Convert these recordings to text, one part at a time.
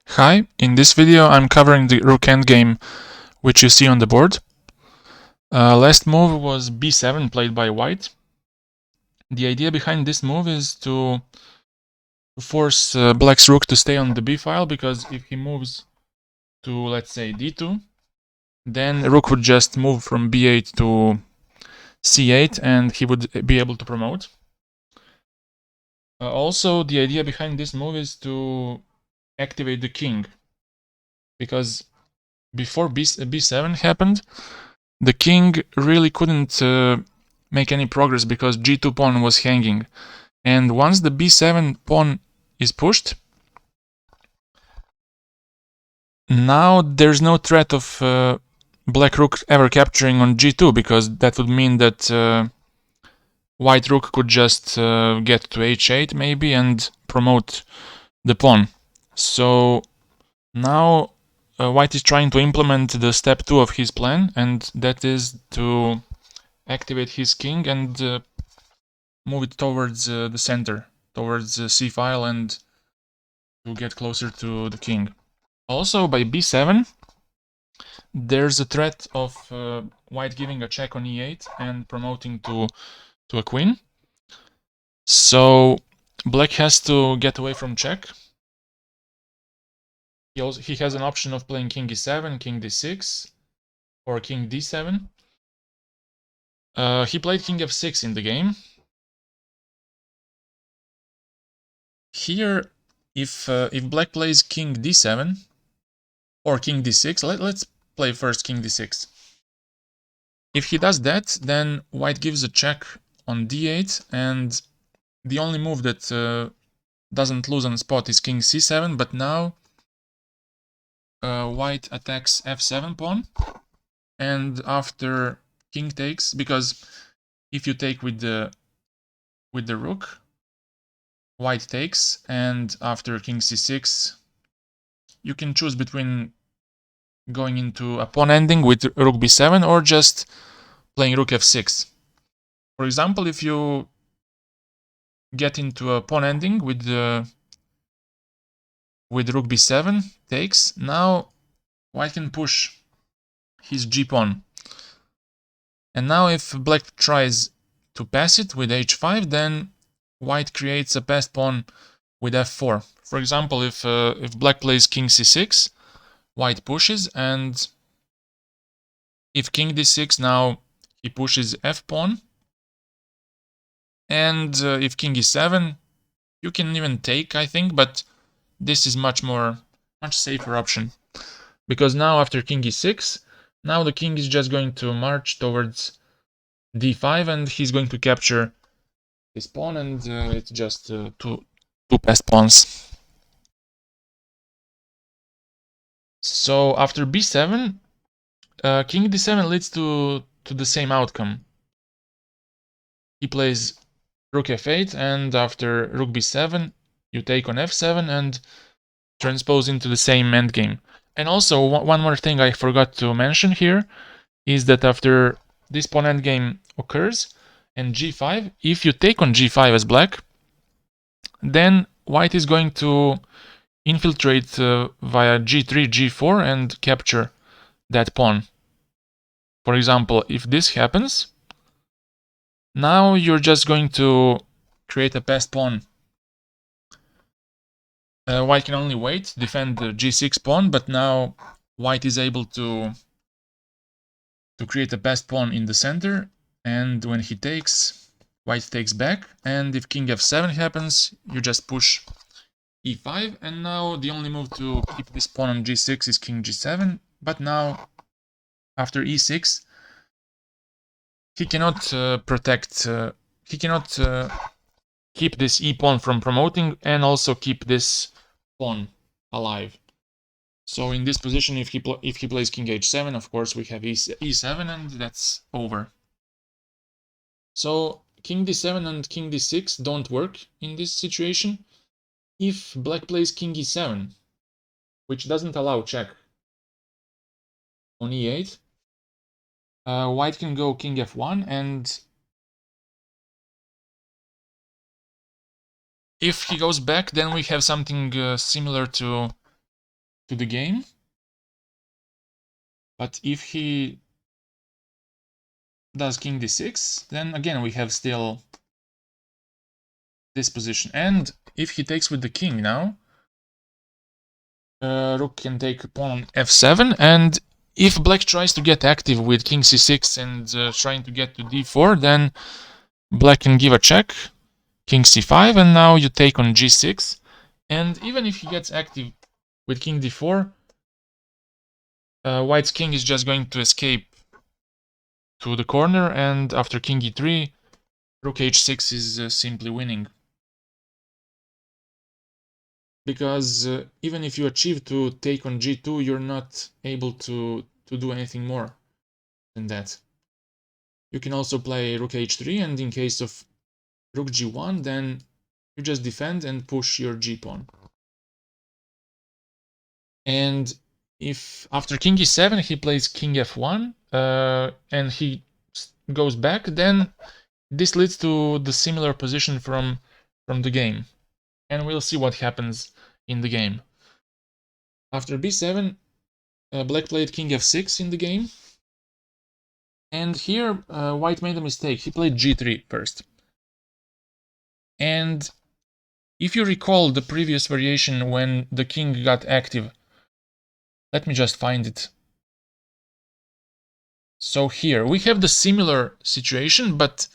Hi, in this video I'm covering the rook endgame which you see on the board. Last move was b7 played by white. The idea behind this move is to force black's rook to stay on the b file, because if he moves to, let's say, d2, then rook would just move from b8 to c8 and he would be able to promote. Also, the idea behind this move is to activate the king, because before b7 happened, the king really couldn't make any progress because g2 pawn was hanging. And once the b7 pawn is pushed, now there's no threat of black rook ever capturing on g2, because that would mean that white rook could just get to h8 maybe and promote the pawn. So now white is trying to implement the step 2 of his plan, and that is to activate his king and move it towards the center, towards c file, and to get closer to the king. Also, by b7, there's a threat of white giving a check on e8 and promoting to a queen. So black has to get away from check. He has an option of playing king e7, king d6, or king d7. He played king f6 in the game. Here, if black plays king d7 or king d6, let's play first king d6. If he does that, then white gives a check on d8, and the only move that doesn't lose on the spot is king c7, but now white attacks f7 pawn, and after king takes, because if you take with the rook, white takes, and after king c6, you can choose between going into a pawn ending with rook b7 or just playing rook f6. For example, if you get into a pawn ending with rook b7 takes, now white can push his g pawn. And now if black tries to pass it with h5, then white creates a passed pawn with f4. For example, if black plays king c6, white pushes, and if king d6, now he pushes f pawn. And if king e7, you can even take, I think, but this is much safer option, because now after king e6, now the king is just going to march towards d5 and he's going to capture this pawn, and it's just two passed pawns. So after b7, king d7 leads to the same outcome. He plays rook f8, and after rook b7, you take on f7 and transpose into the same endgame. And also, one more thing I forgot to mention here is that after this pawn endgame occurs and g5, if you take on g5 as black, then white is going to infiltrate via g3, g4 and capture that pawn. For example, if this happens, now you're just going to create a passed pawn. White can only wait, defend the g6 pawn, but now white is able to create a passed pawn in the center, and when he takes, white takes back, and if king f7 happens, you just push e5, and now the only move to keep this pawn on g6 is king g7, but now after e6, he cannot he cannot keep this e pawn from promoting and also keep this pawn alive. So in this position, if he plays king h7, of course we have e7, and that's over. So king d7 and king d6 don't work in this situation. If black plays king e7, which doesn't allow check on e8, white can go king f1, and if he goes back, then we have something similar to to the game. But if he does king d6, then again we have still this position. And if he takes with the king now, rook can take a pawn on f7, and if black tries to get active with king c6 and trying to get to d4, then black can give a check, king c5, and now you take on g6. And even if he gets active with king d4, white's king is just going to escape to the corner, and after king e3, rook h6 is simply winning. Because even if you achieve to take on g2, you're not able to do anything more than that. You can also play rook h3, and in case of rook g1, then you just defend and push your g-pawn. And if after king e7 he plays king f1 and he goes back, then this leads to the similar position from the game. And we'll see what happens in the game. After b7, black played king f6 in the game. And here, white made a mistake. He played g3 first. And if you recall the previous variation when the king got active, let me just find it. So here, we have the similar situation, but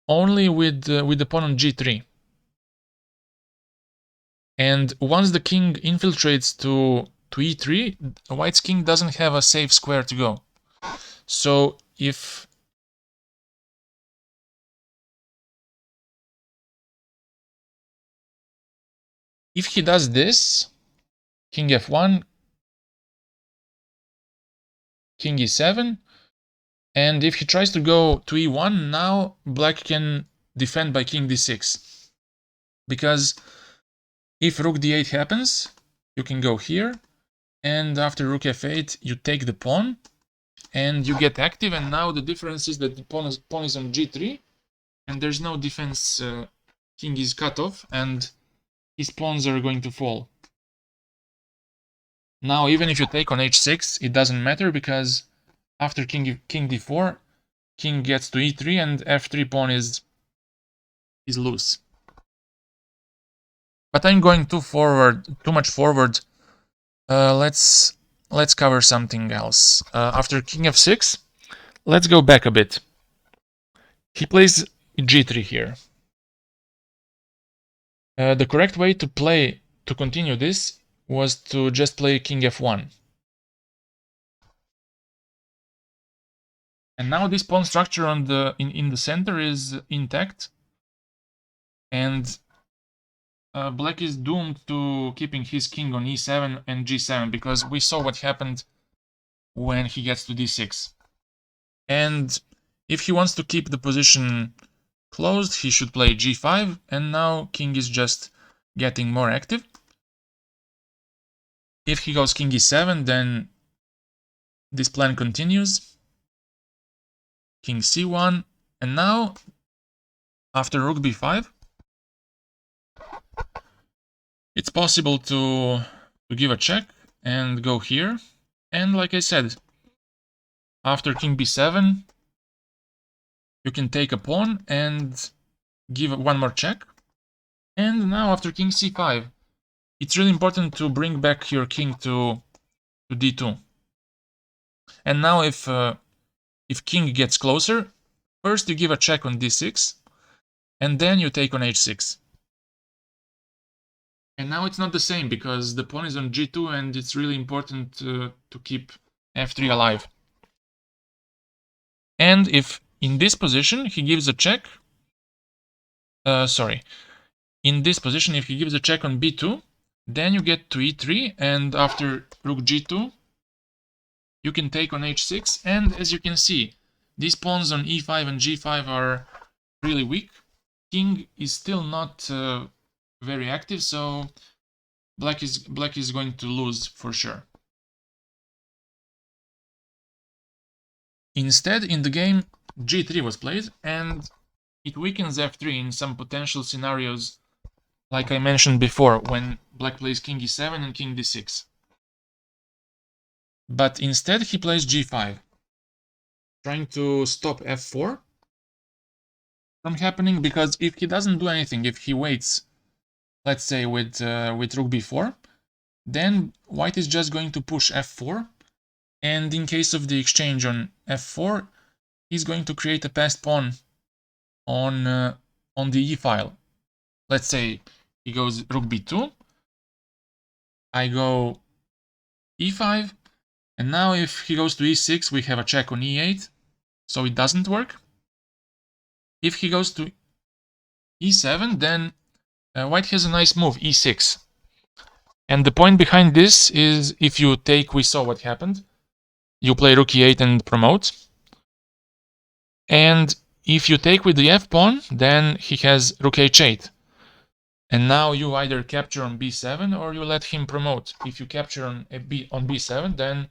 only with the pawn on g3. And once the king infiltrates to e3, white's king doesn't have a safe square to go. So if he does this, king f1, king e7, and if he tries to go to e1, now black can defend by king d6. Because if rook d8 happens, you can go here, and after rook f8, you take the pawn, and you get active, and now the difference is that the pawn is on g3, and there's no defense, king is cut off, and his pawns are going to fall. Now, even if you take on h6, it doesn't matter, because after king d4, king gets to e3, and f3 pawn is loose. But I'm going too much forward. Let's cover something else. After king f6, let's go back a bit. He plays g3 here. The correct way to continue this was to just play king f1. And now this pawn structure on in the center is intact, and black is doomed to keeping his king on e7 and g7, because we saw what happened when he gets to d6. And if he wants to keep the position closed, he should play g5, and now king is just getting more active. If he goes king e7, then this plan continues. King c1, and now after rook b5, it's possible to give a check and go here. And like I said, after king b7, you can take a pawn and give one more check. And now after king c5, it's really important to bring back your king to d2. And now if king gets closer, first you give a check on d6, and then you take on h6. And now it's not the same, because the pawn is on g2, and it's really important to keep f3 alive. And if in this position he gives a check, in this position, if he gives a check on b2, then you get to e3, and after rook g2, you can take on h6, and as you can see, these pawns on e5 and g5 are really weak. King is still not very active, so black is going to lose for sure. Instead, in the game, g3 was played, and it weakens f3 in some potential scenarios, like I mentioned before, when black plays king e7 and king d6. But instead he plays g5, trying to stop f4 from happening, because if he doesn't do anything, if he waits, let's say with rook b4, then white is just going to push f4, and in case of the exchange on f4, he's going to create a passed pawn on the e file. Let's say he goes rook b2, I go e5, and now if he goes to e6, we have a check on e8, so it doesn't work. If he goes to e7, then white has a nice move, e6. And the point behind this is, if you take, we saw what happened. You play rook e8 and promote. And if you take with the f-pawn, then he has rook h8. And now you either capture on b7 or you let him promote. If you capture on b7, then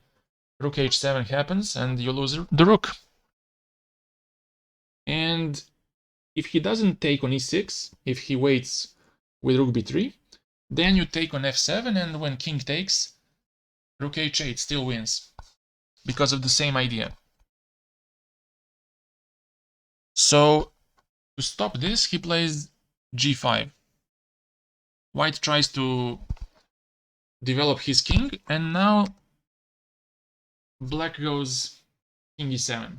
rook h7 happens and you lose the rook. And if he doesn't take on e6, if he waits with rook b3, then you take on f7, and when king takes, rook h8 still wins, because of the same idea. So to stop this, he plays g5. White tries to develop his king, and now black goes king e7.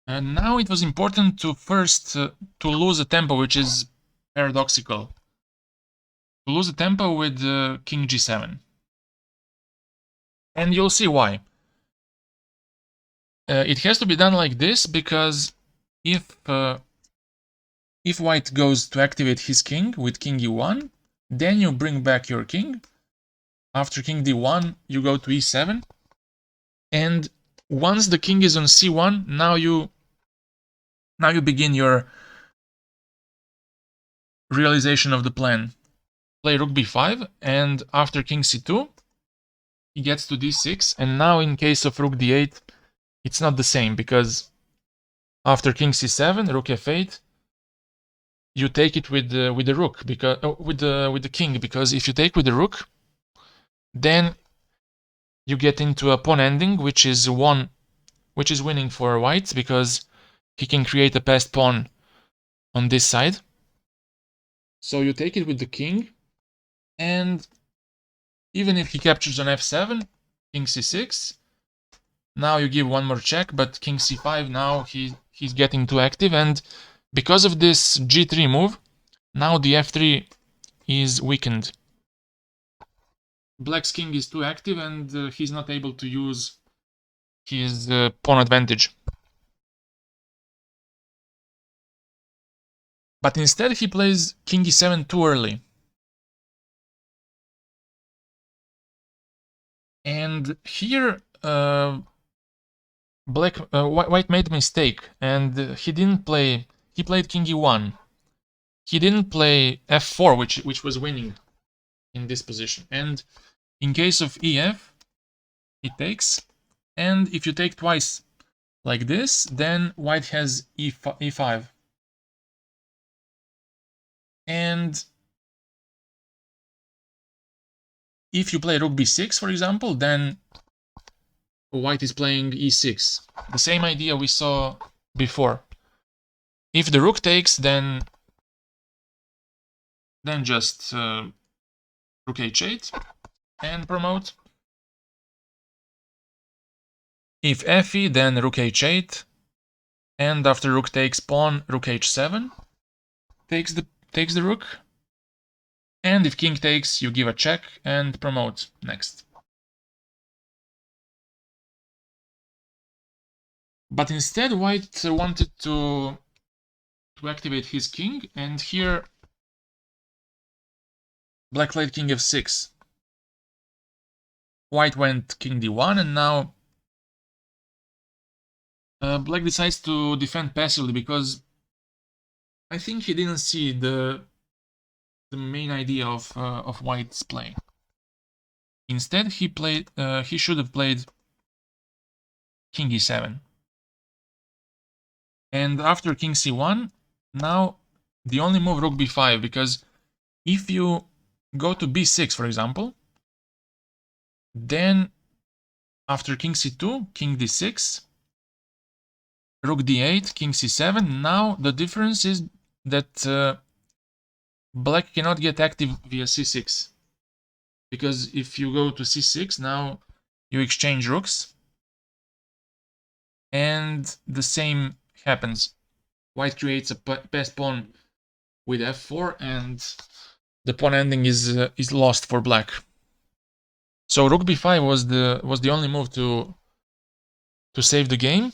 And now it was important to first to lose a tempo, which is paradoxical. To lose a tempo with king g7. And you'll see why. It has to be done like this, because if white goes to activate his king with king e1, then you bring back your king. After king d1, you go to e7. And once the king is on c1, now you begin your realization of the plan. Play rook b5, and after king c2, he gets to d6. And now in case of rook d8, it's not the same, because after king c7, rook f8, you take it with the rook, because with the king, because if you take with the rook, then you get into a pawn ending, which is winning for white, because he can create a passed pawn on this side. So you take it with the king, and even if he captures on f7, king c6, now you give one more check, but king c5, now he's getting too active, and because of this g3 move, now the f3 is weakened. Black's king is too active, and he's not able to use his pawn advantage. But instead he plays king e7 too early. And here white made a mistake, and he didn't play. He played king e1. He didn't play f4, which was winning in this position. And in case of ef, he takes. And if you take twice like this, then white has e5. And if you play rook b6, for example, then white is playing e6. The same idea we saw before. If the rook takes, then just rook h8 and promote. If fe, then rook h8, and after rook takes pawn, rook h7 takes the rook. And if king takes, you give a check and promote next. But instead, white wanted to activate his king, and here black played king f6. White went king d1, and now black decides to defend passively, because I think he didn't see the main idea of white's play. Instead, he should have played king e7. And after king c1, now the only move rook b5, because if you go to b6, for example, Then after king c2, king d6, rook d8, king c7. Now the difference is that black cannot get active via c6. Because if you go to c6, now you exchange rooks. And the same happens. White creates a passed pawn with f4, and the pawn ending is lost for black. So rook b5 was the only move to save the game.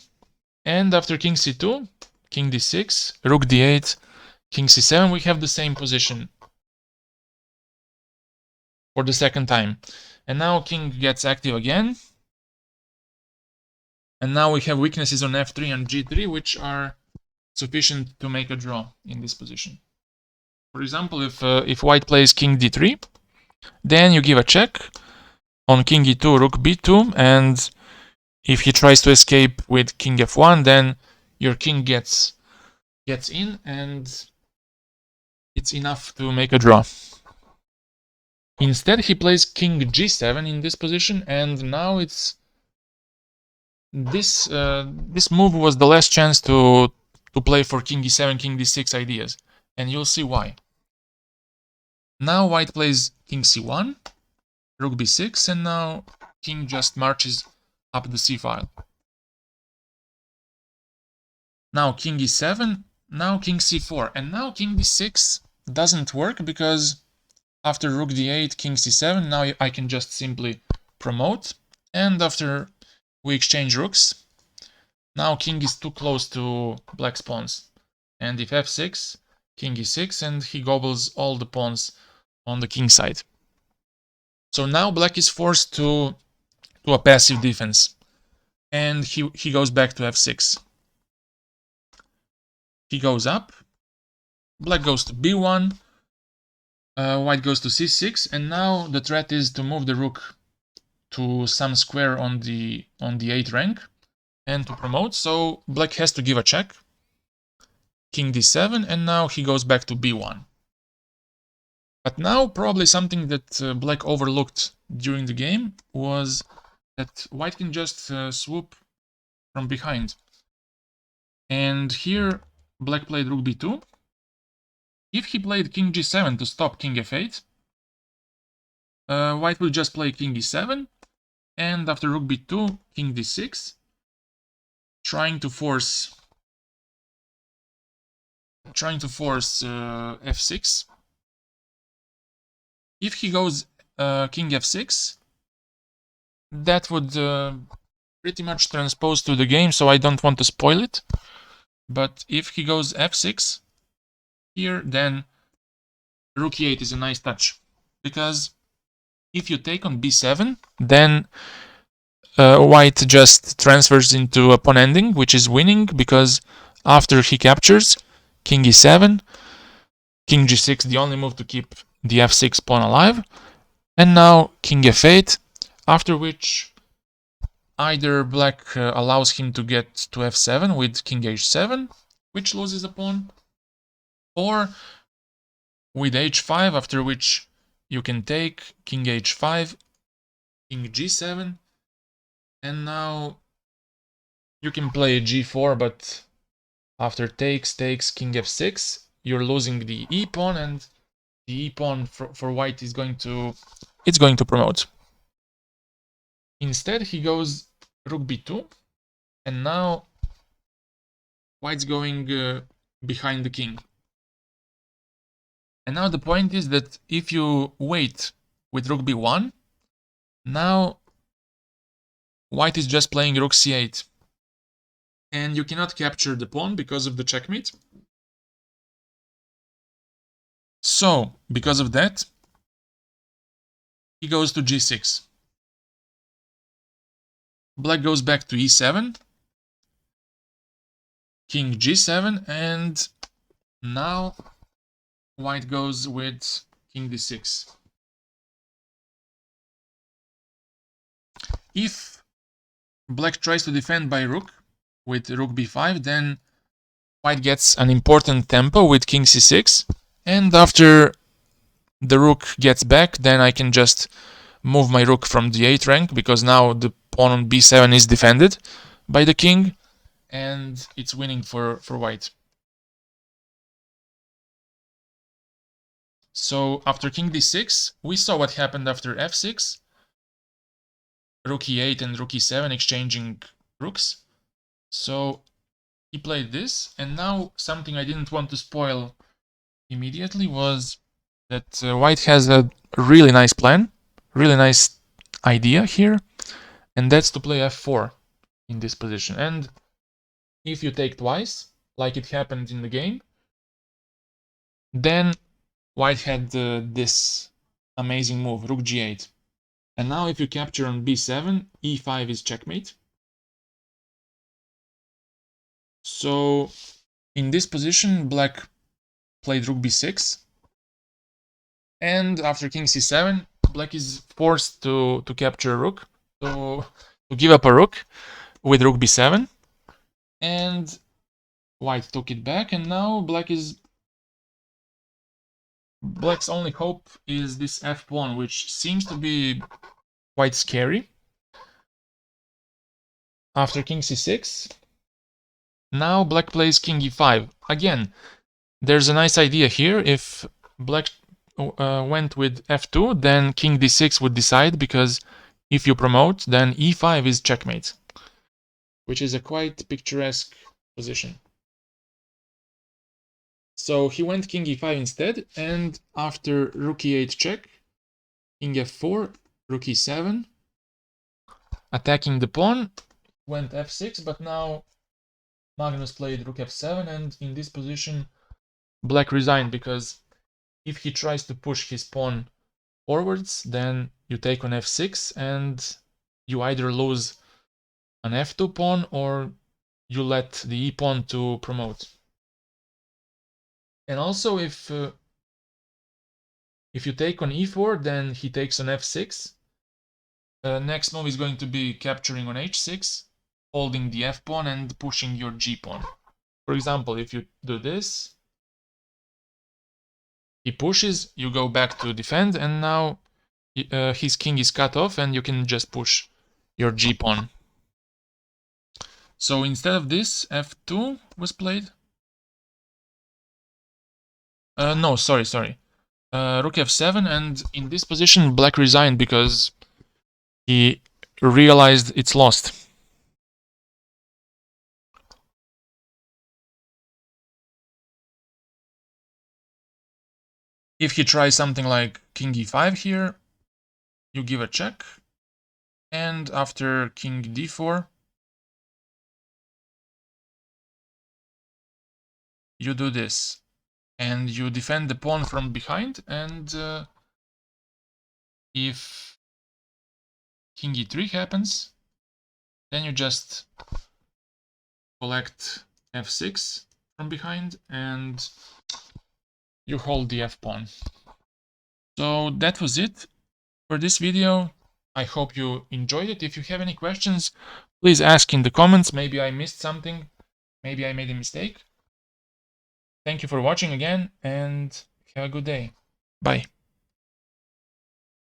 And after king c2, king d6, rook d8, king c7, we have the same position for the second time. And now king gets active again. And now we have weaknesses on f3 and g3, which are sufficient to make a draw in this position. For example, if white plays king d3, then you give a check on king e2, rook b2, and if he tries to escape with king f1, then your king gets in, and it's enough to make a draw. Instead, he plays king g7 in this position, and now it's this move was the last chance to play for king e7, king d6 ideas, and you'll see why. Now white plays king c1, rook b6, and now king just marches up the c file. Now king e7, now king c4, and now king d6 doesn't work because after rook d8, king c7, now I can just simply promote, and after we exchange rooks, now king is too close to black's pawns, and if f6, king e6, and he gobbles all the pawns on the king side. So now black is forced to a passive defense, and he goes back to f6. He goes up, black goes to b1, white goes to c6, and now the threat is to move the rook to some square on the 8th rank and to promote. So black has to give a check, king d7, and now he goes back to b1. But now probably something that black overlooked during the game was that white can just swoop from behind. And here black played rook b2. If he played king g7 to stop king f8, white will just play king e7, and after rook b2, king d6, trying to force f6. If he goes king f6, that would pretty much transpose to the game, so I don't want to spoil it. But if he goes f6 here, then rook e8 is a nice touch, because if you take on b7, then white just transfers into a pawn ending, which is winning, because after he captures, king e7, king g6, the only move to keep the f6 pawn alive, and now king f8, after which either black allows him to get to f7 with king h7, which loses a pawn, or with h5, after which you can take king h5, king g7, and now you can play g4, but after takes, king f6, you're losing the e pawn, and the e pawn for white is going to promote. Instead, he goes rook b2, and now white's going behind the king. And now the point is that if you wait with rook b1, now white is just playing rook c8. And you cannot capture the pawn because of the checkmate. So, because of that, he goes to g6. Black goes back to e7, king g7, and now white goes with king d6. If black tries to defend by rook with rook b5, then white gets an important tempo with king c6, and after the rook gets back, then I can just move my rook from the 8th rank, because now the pawn on b7 is defended by the king, and it's winning for white. So after king d6, we saw what happened after f6. Rook e8 and rook e7 exchanging rooks. So he played this, and now something I didn't want to spoil immediately was that white has a really nice plan, really nice idea here, and that's to play f4 in this position. And if you take twice, like it happened in the game, then white had this amazing move, rook g8. And now if you capture on b7, e5 is checkmate. So in this position, black played rook b6. And after king c7, black is forced to capture a rook, to give up a rook with rook b7. And white took it back, and now black's only hope is this f pawn, which seems to be quite scary. After king c6, now black plays king e5. Again, there's a nice idea here. If black went with f2, then king d6 would decide, because if you promote, then e5 is checkmate, which is a quite picturesque position. So he went king e5 instead, and after rook e8 check, king f4, rook e7, attacking the pawn, went f6, but now Magnus played rook f7, and in this position black resigned, because if he tries to push his pawn forwards, then you take on f6, and you either lose an f2 pawn or you let the e pawn to promote. And also if you take on e4, then he takes on f6. Next move is going to be capturing on h6, holding the f pawn and pushing your g pawn. For example, if you do this, he pushes, you go back to defend, and now his king is cut off, and you can just push your g pawn. So instead of this, f2 was played. No, sorry. Rook f7, and in this position, black resigned because he realized it's lost. If he tries something like king e5 here, you give a check, and after king d4, you do this, and you defend the pawn from behind, and if king e3 happens, then you just collect f6 from behind, and you hold the f pawn. So that was it for this video. I hope you enjoyed it. If you have any questions, please ask in the comments. Maybe I missed something. Maybe I made a mistake. Thank you for watching again, and have a good day. Bye.